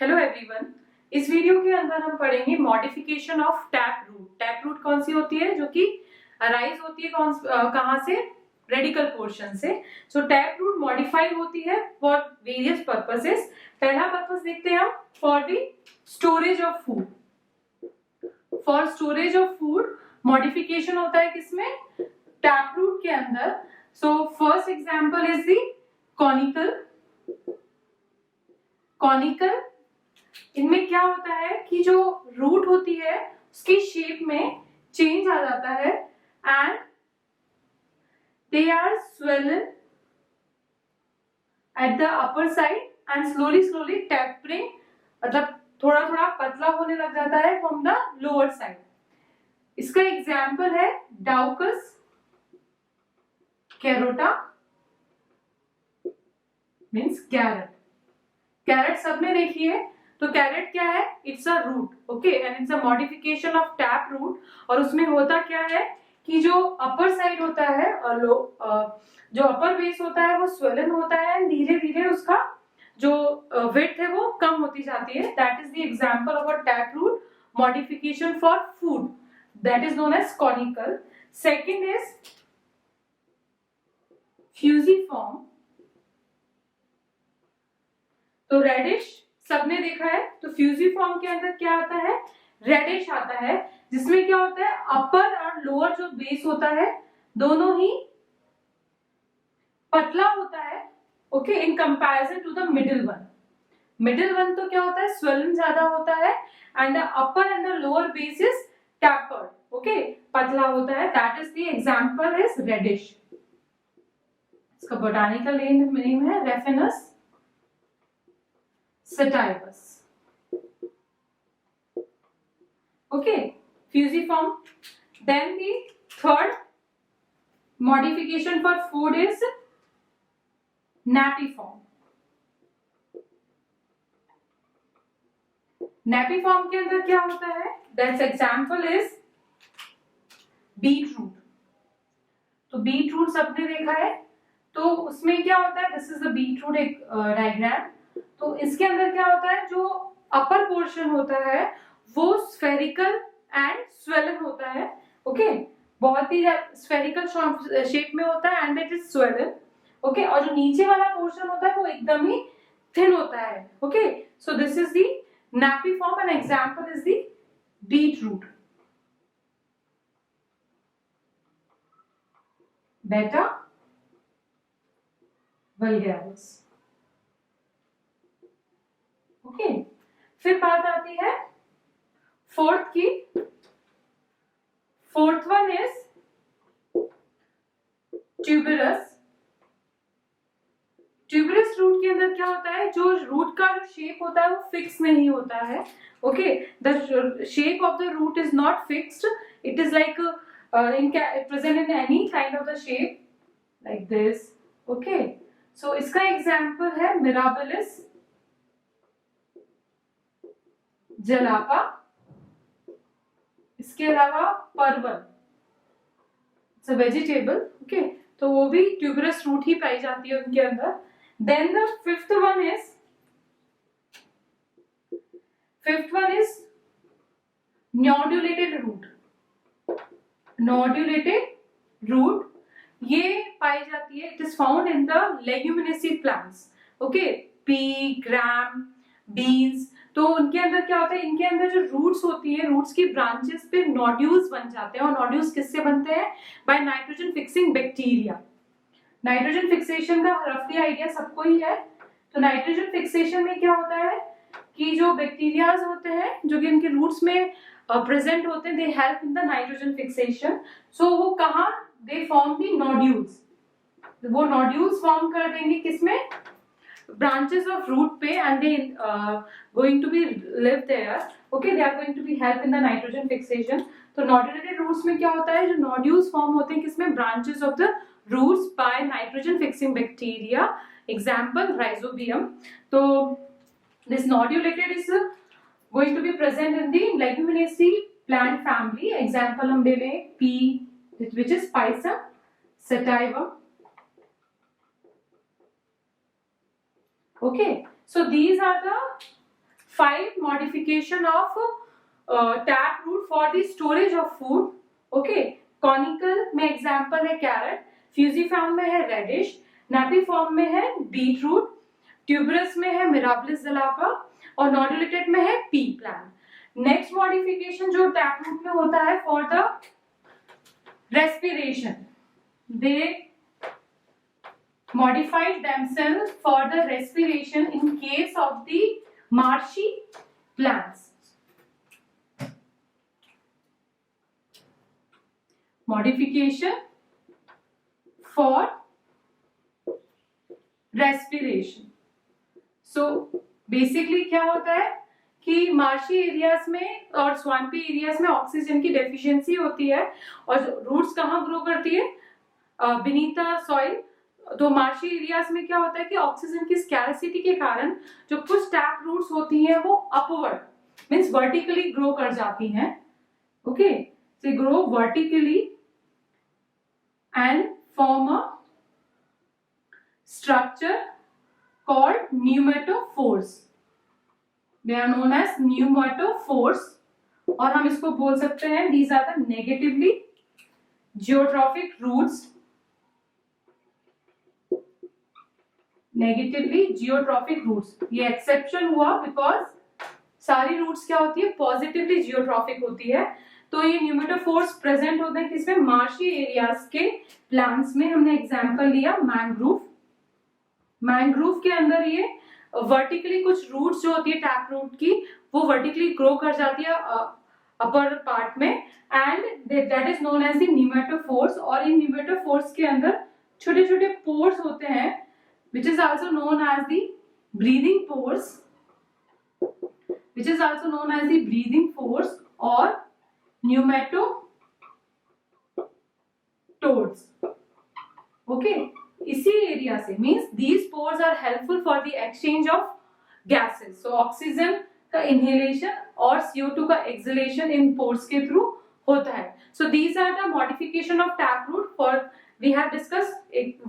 Hello everyone, इस video के अंदर हम पढ़ेंगे modification of tap root. Tap root कौन सी होती है, जो कि अराइज होती है कहाँ से, रेडिकल पोर्शन से। सो टैप रूट मॉडिफाई होती है फॉर वेरियस पर्पसेस। पहला पर्पस देखते हैं हम, for the storage of food. For storage of food modification होता है किसमें, टैप रूट के अंदर। So first example is the conical. Conical इनमें क्या होता है कि जो रूट होती है उसकी शेप में चेंज आ जाता है and they are swollen at the upper side and slowly tapering, मतलब थोड़ा थोड़ा पतला होने लग जाता है फ्रॉम द लोअर साइड। इसका एग्जाम्पल है Daucus carota, means carrot. Carrot सबने देखी है, तो कैरेट क्या है, it's a root, okay, and it's a modification of tap root. और उसमें होता क्या है कि जो अपर साइड होता है और जो अपर बेस होता है वो स्वेलन होता है एंड धीरे धीरे उसका जो विड्थ है वो कम होती जाती है। That is the example of a tap root modification for food, that is known as conical. Second is fusiform. तो रेडिश सबने देखा है, तो फ्यूजिफॉर्म के अंदर क्या आता है, रेडिश आता है, जिसमें क्या होता है अपर और लोअर जो बेस होता है दोनों ही पतला होता है, okay, in comparison to the middle one. Middle one तो क्या होता है, स्वेलन ज्यादा होता है and the upper end the lower base is tapered, okay, पतला होता है। That is the example is radish. इसका बोटानिकल नेम है Raphanus sativus, okay, fusiform. Then the third modification for food is napiform. napiform के अंदर क्या होता है, that's example is beetroot. तो beetroot सबने देखा है, तो उसमें क्या होता है, this is the beetroot एक डायग्राम। तो इसके अंदर क्या होता है, जो अपर पोर्शन होता है वो स्फेरिकल एंड स्वेलन होता है, ओके, बहुत ही स्फेरिकल शेप में होता है and it is swollen, okay, और जो नीचे वाला पोर्शन होता है वो एकदम ही थिन होता है, okay. So this is the napiform and example is the beetroot, beta vulgaris, okay. फिर बात आती है फोर्थ की। Fourth one is tuberous. Tuberous root के अंदर क्या होता है, जो रूट का जो शेप होता है वो फिक्स नहीं होता है, okay, the shape of the root is not fixed, it is like present in any kind of the shape like this, okay. So इसका एग्जांपल है मिराबिलिस, जलापा, इसके अलावा परवल, इट्स अ वेजिटेबल, ओके, तो वो भी ट्यूबरस रूट ही पाई जाती है उनके अंदर। Then the fifth one is nodulated root. Nodulated root ये पाई जाती है, it is found in the leguminaceae plants, okay, pea, gram, beans. तो उनके अंदर क्या होता है, इनके अंदर जो रूट्स होती है, रूट्स की ब्रांचेस पे नोड्यूल्स बन जाते हैं, और नोड्यूल्स किससे बनते हैं, by nitrogen fixing bacteria. Nitrogen fixation का रफली आइडिया सबको ही है। तो नाइट्रोजन फिक्सेशन में क्या होता है कि जो बैक्टीरियाज होते हैं जो कि इनके रूट्स में प्रेजेंट होते हैं, they help in the nitrogen fixation. So वो कहाँ, दे फॉर्म दी नोड्यूल्स, वो नोड्यूल्स फॉर्म कर देंगे किसमें, branches of root पे, and they going to be live there, okay, they are going to be help in the nitrogen fixation. तो nodulated roots में क्या होता है, जो nodules form होते हैं किसमें, branches of the roots by nitrogen fixing bacteria, example rhizobium. तो this nodulated is going to be present in the leguminaceae plant family, example हम ले लें pea, which is Pisum sativum, okay. So these are the 5 modification of tap root for the storage of food. Okay, conical में example है carrot, fusiform में है radish, napiform में है beetroot, tuberous में है mirabilis jalapa और nodulated में है pea plant. Next modification जो tap root में होता है for the respiration, they modified themselves for the respiration in case of the marshy plants. Modification for respiration. So basically क्या होता है कि मार्शी एरियाज में और स्वाम्पी एरियाज में ऑक्सीजन की डेफिशिएंसी होती है और रूट्स कहाँ ग्रो करती है, beneath the soil. तो मार्शी एरियाज में क्या होता है कि ऑक्सीजन की स्कैरसिटी के कारण जो कुछ टैप रूट्स होती हैं वो अपवर्ड मींस वर्टिकली ग्रो कर जाती हैं. Okay, they grow vertically and form a structure called pneumatophores. They are known as pneumatophores. और हम इसको बोल सकते हैं these are the negatively geotropic roots. Negatively geotropic roots, ये एक्सेप्शन हुआ बिकॉज सारी रूट्स क्या होती है, पॉजिटिवली जियोट्रॉफिक होती है. तो ये न्यूमेटोफोर्स प्रेजेंट होते हैं किसमें, मार्शी एरियाज के प्लांट्स में. हमने एग्जांपल लिया मैंग्रोव. मैंग्रोव के अंदर ये वर्टिकली कुछ रूट्स जो होती है टैप रूट की वो वर्टिकली ग्रो कर जाती है अपर पार्ट में and that is known as the pneumatophores. और इन न्यूमेटोफोर्स के अंदर छोटे छोटे पोर्स होते हैं which is also known as the breathing pores, which is also known as the breathing pores or pneumatodes. Okay, इसी एरिया से means these pores are helpful for the exchange of gases. So oxygen का inhalation और CO2 का exhalation इन pores के through होता है. So these are the modification of taproot. For we have discussed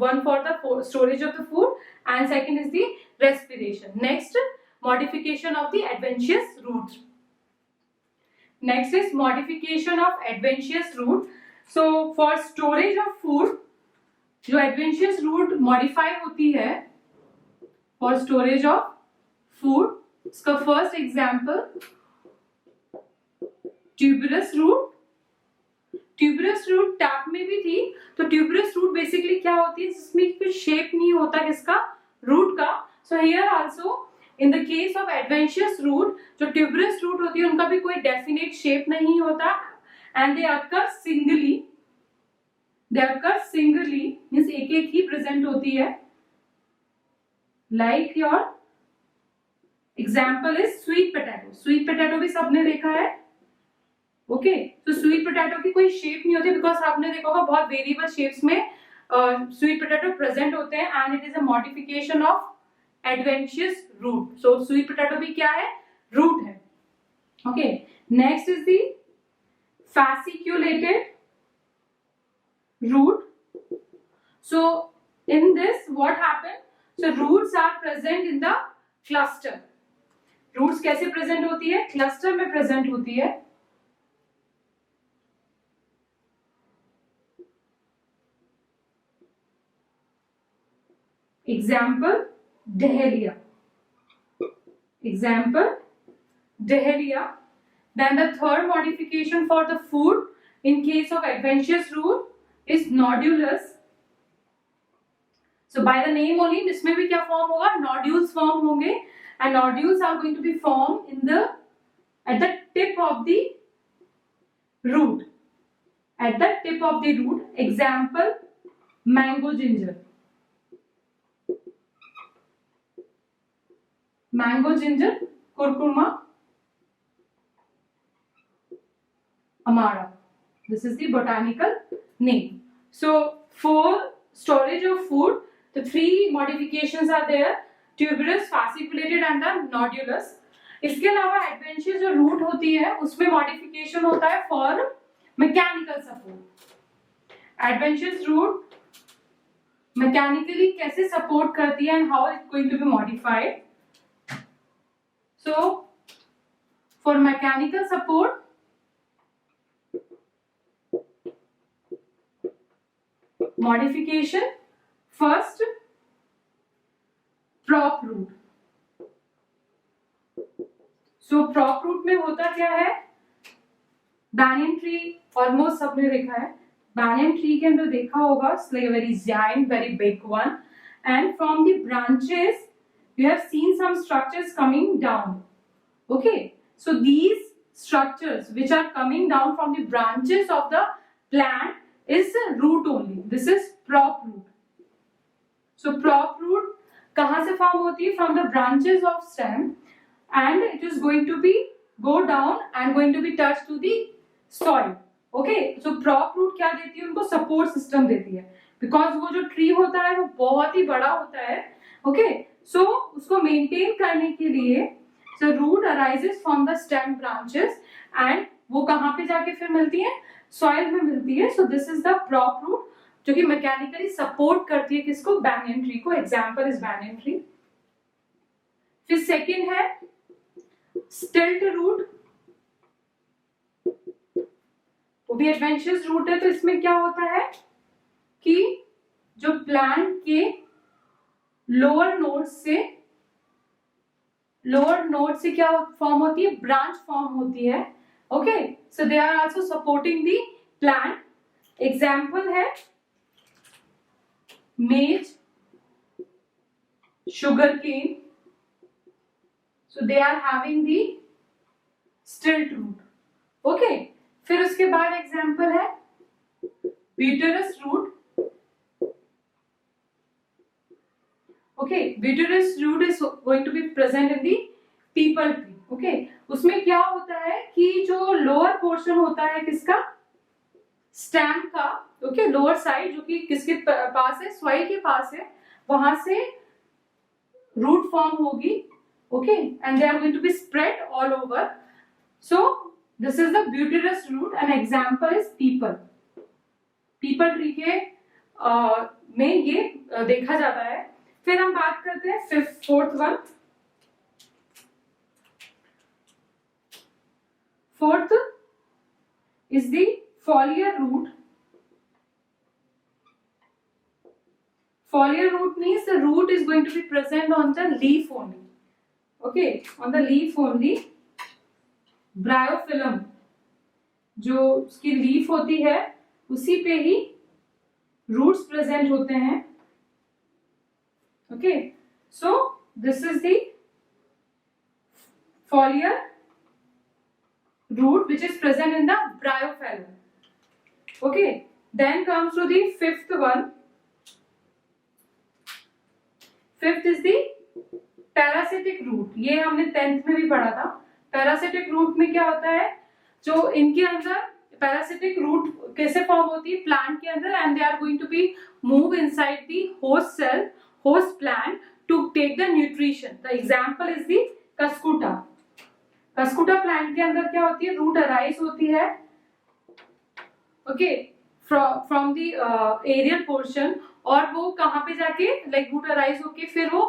one for the storage of the food and second is the respiration. Next, modification of the adventitious root. Next is modification of adventitious root. So for storage of food, जो adventitious root modify होती है for storage of food, इसका first example tuberous root. Tuberous root tap में भी थी. तो tuberous root basically क्या होती है, जिसमें कुछ शेप नहीं होता किसका, रूट का. So here also in the case of adventitious root, जो ट्यूबरस रूट होती है उनका भी कोई डेफिनेट शेप नहीं होता and they occur singly. They occur singly means एक एक ही प्रेजेंट होती है. Like your example is sweet potato. Sweet potato भी सबने देखा है. ओके, तो स्वीट पोटैटो की कोई शेप नहीं होती बिकॉज आपने देखा होगा बहुत वेरिएबल शेप्स में स्वीट पोटैटो प्रेजेंट होते हैं and it is a modification of adventitious root. So sweet potato भी क्या है, रूट है. Okay, next is the fasciculated root. So in this what happened, so roots are present in the cluster. Roots कैसे present होती है, cluster में present होती है. Example Dahlia. Example Dahlia. Then the third modification for the food in case of adventitious root is nodulus. So by the name only, इसमें भी क्या form होगा, nodules form होंगे and nodules are going to be formed in the at the tip of the root. At the tip of the root. Example mango ginger. Mango ginger, curcuma amara. This is the botanical name. So for storage of food, the three modifications are there: tuberous, fasciculated and the nodulus. इसके अलावा adventitious जो root होती है उसमें modification होता है for mechanical support. Adventitious root mechanically कैसे support करती है and how it going to be modified. So For mechanical support, modification, first prop root. So prop root में होता क्या है, banyan tree almost सबने देखा है, banyan tree के अंदर देखा होगा, it's like a very giant, very big one, and from the branches you have seen some structures coming down. Okay, so these structures which are coming down from the branches of the plant is root only. This is prop root. So prop root कहाँ से form होती है? From the branches of stem, and it is going to be go down and going to be touched to the soil. Okay, so prop root क्या देती है? उनको support system देती है, because वो जो tree होता है वो बहुत ही बड़ा होता है. Okay, so उसको maintain करने के लिए so root arises from the stem branches and वो कहाँ पे जाके फिर मिलती है? Soil में मिलती है. So this is the prop root जो कि mechanically support करती है किसको? Banyan tree को. Example is banyan tree. फिर second है stilt root. वो भी adventitious root है. तो इसमें क्या होता है कि जो plant के lower node से क्या form होती है? Branch form होती है. Okay, so they are also supporting the plant. Example है maize, sugarcane. So they are having the stilt root. Okay, फिर उसके बाद example है butyrus root. Okay, butyrus root is going to be present in the peepal tree. Okay, उसमें क्या होता है कि जो lower portion होता है किसका? Stem का. Okay, lower side जो कि किसके पास है? Soil के पास है. वहां से root form होगी. Okay, and they are going to be spread all over. So this is the butyrus root. An example is peepal. Peepal tree के में ये देखा जाता है. फिर हम बात करते हैं fourth one. Fourth is the foliar root. Foliar root means the root is going to be present on the leaf only. Okay, on the leaf only. Bryophyllum जो उसकी leaf होती है उसी पे ही roots present होते हैं. Okay, so this is the foliar root which is present in the bryophyllum. Okay, then comes to the fifth one. Fifth is the parasitic root. ये हमने 10th में भी पढ़ा था. Parasitic root में क्या होता है? जो इनके अंदर parasitic root कैसे form होती है? Plant के अंदर, and they are going to be move inside the host cell, host plant to take the nutrition. The example is the Cuscuta. Cuscuta plant के अंदर क्या होती है? Root arise होती है. Okay, from the aerial portion, और वो कहाँ पे जाके like root arise होके फिर वो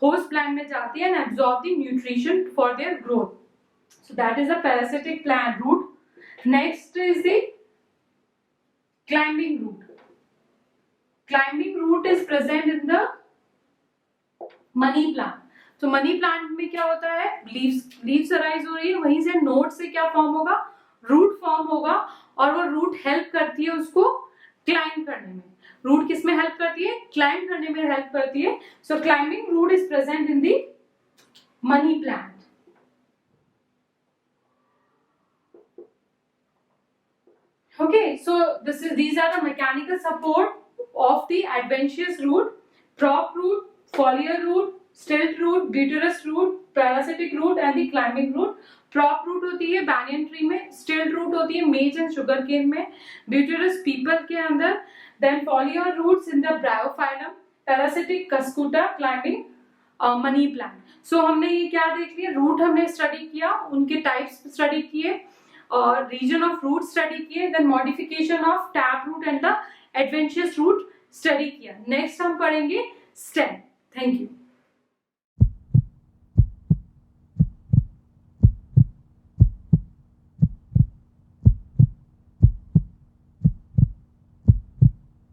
host plant में जाती है and absorb the nutrition for their growth. So that is a parasitic plant root. Next is the climbing root. Climbing root is present in the money plant. तो money plant में क्या होता है? Leaves arise हो रही है, वहीं से नोड से क्या फॉर्म होगा? रूट फॉर्म होगा, और वो रूट हेल्प करती है उसको क्लाइंब करने में. रूट किस में हेल्प करती है? क्लाइंब करने में हेल्प करती है. So climbing root is present in the money plant. Okay, so these are the mechanical support of the adventitious root, prop root, foliar root, stilt root, butyrus root, parasitic root and the climbing root. Prop root होती है banyan tree में, stilt root होती है maize and sugarcane में, butyrus peepal के अंदर, then foliar roots in the bryophyllum, parasitic cuscuta, climbing money plant. So हमने ये क्या देख लिया? रूट हमने स्टडी किया, उनके टाइप्स स्टडी किए, और रीजन ऑफ रूट स्टडी किए, then modification of tap root and the adventitious root study किया. नेक्स्ट हम पढ़ेंगे स्टेम.